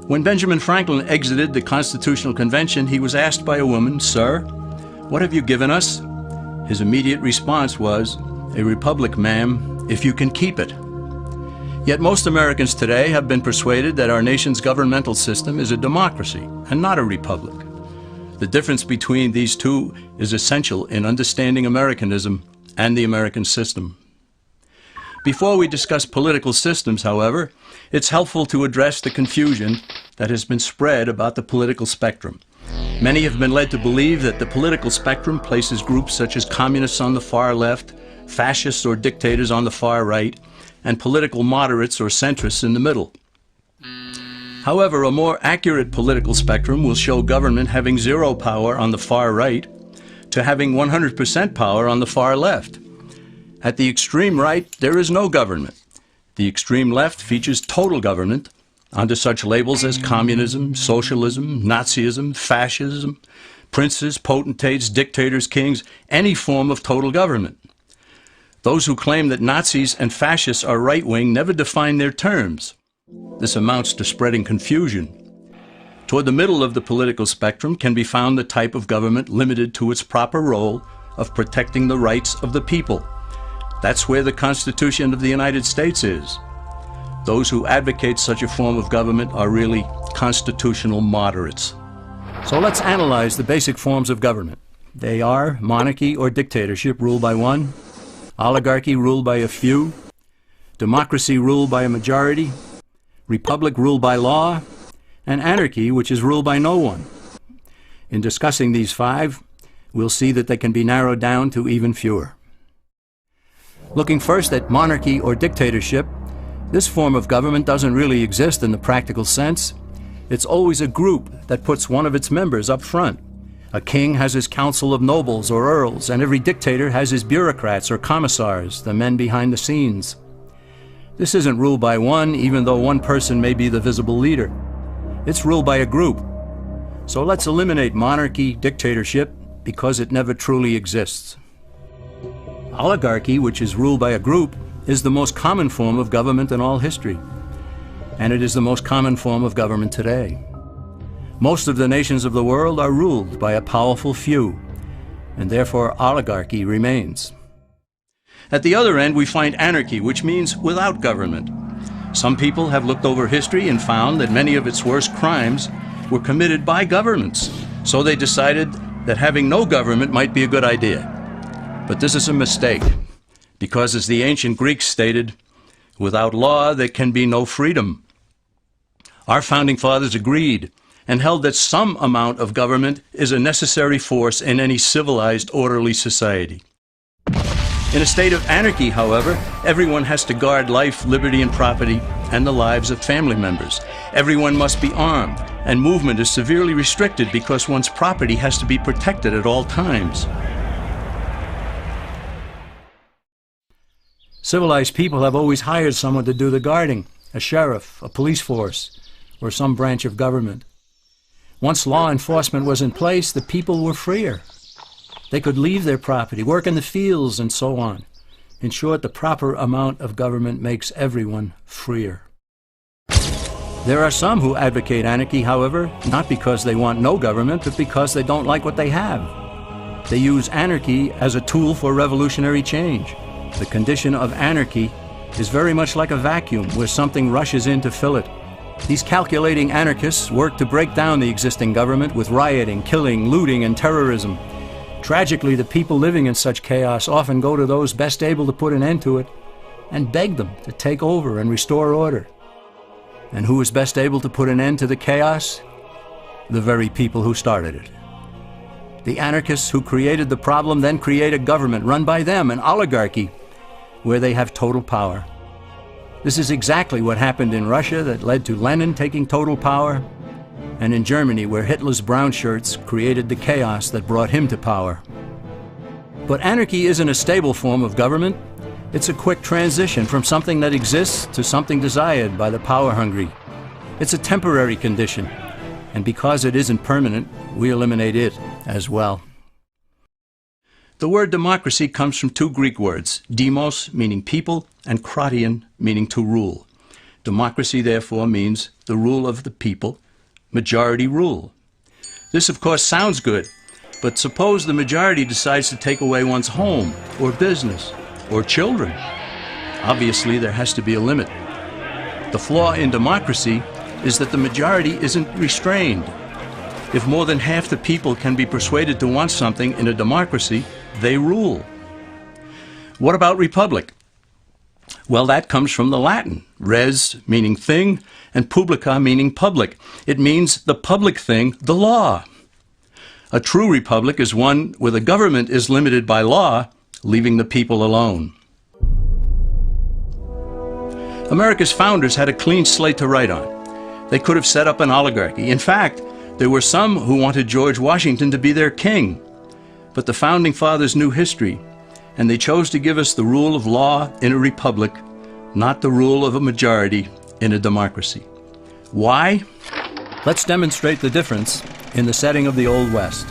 When Benjamin Franklin exited the Constitutional Convention, he was asked by a woman, "Sir, what have you given us?" His immediate response was, "A republic, ma'am, if you can keep it." Yet most Americans today have been persuaded that our nation's governmental system is a democracy and not a republic. The difference between these two is essential in understanding Americanism and the American system. Before we discuss political systems, however, it's helpful to address the confusion that has been spread about the political spectrum. Many have been led to believe that the political spectrum places groups such as communists on the far left, fascists or dictators on the far right, and political moderates or centrists in the middle. However, a more accurate political spectrum will show government having zero power on the far right to having 100% power on the far left. At the extreme right, there is no government. The extreme left features total government under such labels as communism, socialism, Nazism, fascism, princes, potentates, dictators, kings, any form of total government. Those who claim that Nazis and fascists are right-wing never define their terms. This amounts to spreading confusion. Toward the middle of the political spectrum can be found the type of government limited to its proper role of protecting the rights of the people. That's where the Constitution of the United States is. Those who advocate such a form of government are really constitutional moderates. So let's analyze the basic forms of government. They are monarchy or dictatorship ruled by one, oligarchy ruled by a few, democracy ruled by a majority, republic ruled by law, and anarchy, which is ruled by no one. In discussing these five, we'll see that they can be narrowed down to even fewer. Looking first at monarchy or dictatorship, this form of government doesn't really exist in the practical sense. It's always a group that puts one of its members up front. A king has his council of nobles or earls, and every dictator has his bureaucrats or commissars, the men behind the scenes. This isn't ruled by one, even though one person may be the visible leader. It's ruled by a group. So let's eliminate monarchy, dictatorship, because it never truly exists. Oligarchy, which is ruled by a group, is the most common form of government in all history. And it is the most common form of government today. Most of the nations of the world are ruled by a powerful few, and therefore oligarchy remains. At the other end, we find anarchy, which means without government. Some people have looked over history and found that many of its worst crimes were committed by governments, so they decided that having no government might be a good idea. But this is a mistake, because as the ancient Greeks stated, without law there can be no freedom. Our founding fathers agreed and held that some amount of government is a necessary force in any civilized, orderly society. In a state of anarchy, however, everyone has to guard life, liberty, and property, and the lives of family members. Everyone must be armed, and movement is severely restricted because one's property has to be protected at all times. Civilized people have always hired someone to do the guarding, a sheriff, a police force, or some branch of government. Once law enforcement was in place, the people were freer. They could leave their property, work in the fields, and so on. In short, the proper amount of government makes everyone freer. There are some who advocate anarchy, however, not because they want no government, but because they don't like what they have. They use anarchy as a tool for revolutionary change. The condition of anarchy is very much like a vacuum where something rushes in to fill it. These calculating anarchists work to break down the existing government with rioting, killing, looting, and terrorism. Tragically, the people living in such chaos often go to those best able to put an end to it and beg them to take over and restore order. And who is best able to put an end to the chaos? The very people who started it. The anarchists who created the problem then create a government run by them, an oligarchy, where they have total power. This is exactly what happened in Russia that led to Lenin taking total power, and in Germany, where Hitler's brown shirts created the chaos that brought him to power. But anarchy isn't a stable form of government. It's a quick transition from something that exists to something desired by the power-hungry. It's a temporary condition, and because it isn't permanent, we eliminate it as well. The word democracy comes from two Greek words, demos, meaning people, and kratein, meaning to rule. Democracy, therefore, means the rule of the people, majority rule. This, of course, sounds good, but suppose the majority decides to take away one's home, or business, or children. Obviously, there has to be a limit. The flaw in democracy is that the majority isn't restrained. If more than half the people can be persuaded to want something in a democracy, they rule. What about republic? Well, that comes from the Latin, res meaning thing, and publica meaning public. It means the public thing, the law. A true republic is one where the government is limited by law, leaving the people alone. America's founders had a clean slate to write on. They could have set up an oligarchy. In fact, there were some who wanted George Washington to be their king. But the founding fathers knew history, and they chose to give us the rule of law in a republic, not the rule of a majority in a democracy. Why? Let's demonstrate the difference in the setting of the Old West.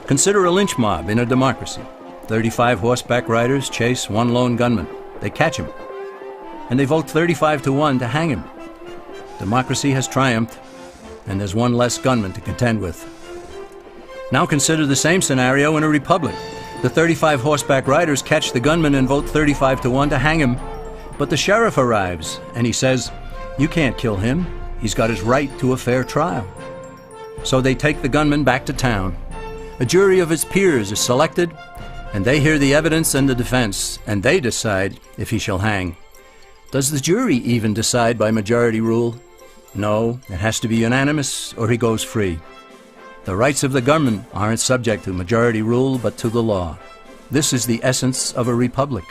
Consider a lynch mob in a democracy. 35 horseback riders chase one lone gunman. They catch him, and they vote 35-1 to hang him. Democracy has triumphed, and there's one less gunman to contend with. Now consider the same scenario in a republic. The 35 horseback riders catch the gunman and vote 35-1 to hang him, but the sheriff arrives, and he says, "You can't kill him. He's got his right to a fair trial." So they take the gunman back to town. A jury of his peers is selected, and they hear the evidence and the defense, and they decide if he shall hang. Does the jury even decide by majority rule? No, it has to be unanimous or he goes free. The rights of the gunman aren't subject to majority rule but to the law. This is the essence of a republic.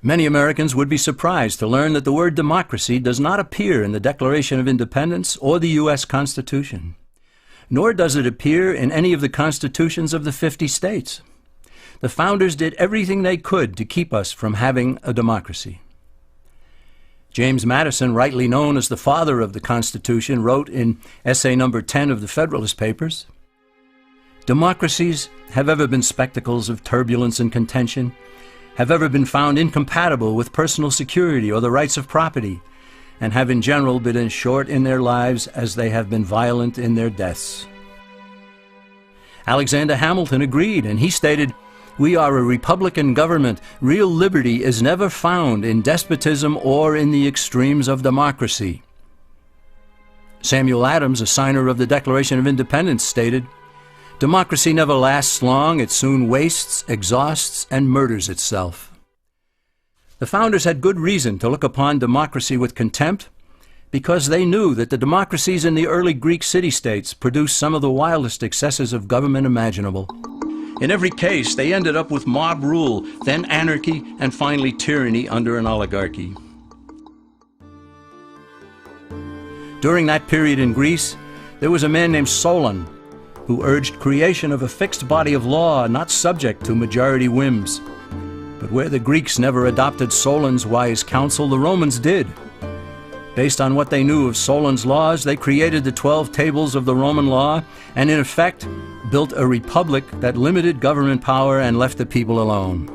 Many Americans would be surprised to learn that the word democracy does not appear in the Declaration of Independence or the U.S. Constitution, nor does it appear in any of the constitutions of the 50 states. The founders did everything they could to keep us from having a democracy. James Madison, rightly known as the father of the Constitution, wrote in essay number 10 of the Federalist Papers, "Democracies have ever been spectacles of turbulence and contention, have ever been found incompatible with personal security or the rights of property, and have in general been as short in their lives as they have been violent in their deaths." Alexander Hamilton agreed, and he stated, "We are a republican government. Real liberty is never found in despotism or in the extremes of democracy." Samuel Adams, a signer of the Declaration of Independence, stated, "Democracy never lasts long. It soon wastes, exhausts, and murders itself." The founders had good reason to look upon democracy with contempt because they knew that the democracies in the early Greek city-states produced some of the wildest excesses of government imaginable. In every case, they ended up with mob rule, then anarchy, and finally tyranny under an oligarchy. During that period in Greece, there was a man named Solon who urged creation of a fixed body of law not subject to majority whims. But where the Greeks never adopted Solon's wise counsel, the Romans did. Based on what they knew of Solon's laws, they created the 12 tables of the Roman law and, in effect, built a republic that limited government power and left the people alone.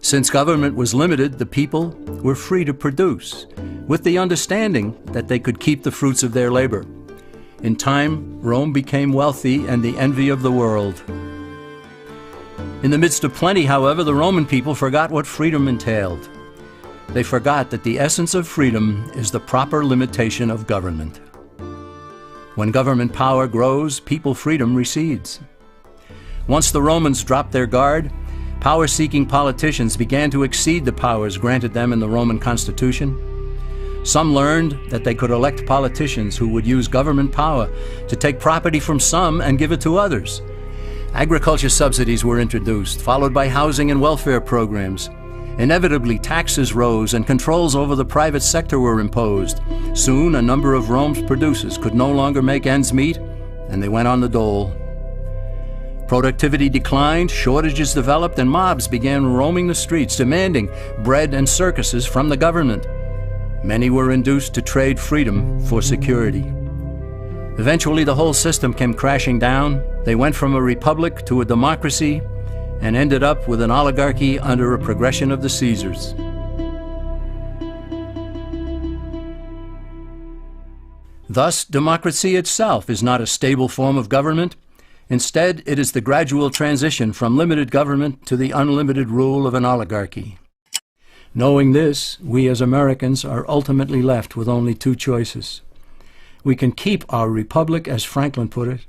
Since government was limited, the people were free to produce, with the understanding that they could keep the fruits of their labor. In time, Rome became wealthy and the envy of the world. In the midst of plenty, however, the Roman people forgot what freedom entailed. They forgot that the essence of freedom is the proper limitation of government. When government power grows, people freedom recedes. Once the Romans dropped their guard, power-seeking politicians began to exceed the powers granted them in the Roman Constitution. Some learned that they could elect politicians who would use government power to take property from some and give it to others. Agriculture subsidies were introduced, followed by housing and welfare programs. Inevitably, taxes rose and controls over the private sector were imposed. Soon, a number of Rome's producers could no longer make ends meet, and they went on the dole. Productivity declined, shortages developed, and mobs began roaming the streets, demanding bread and circuses from the government. Many were induced to trade freedom for security. Eventually, the whole system came crashing down. They went from a republic to a democracy, and ended up with an oligarchy under a progression of the Caesars. Thus, democracy itself is not a stable form of government. Instead, it is the gradual transition from limited government to the unlimited rule of an oligarchy. Knowing this, we as Americans are ultimately left with only two choices. We can keep our republic, as Franklin put it,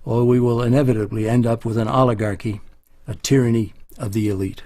or we will inevitably end up with an oligarchy, a tyranny of the elite.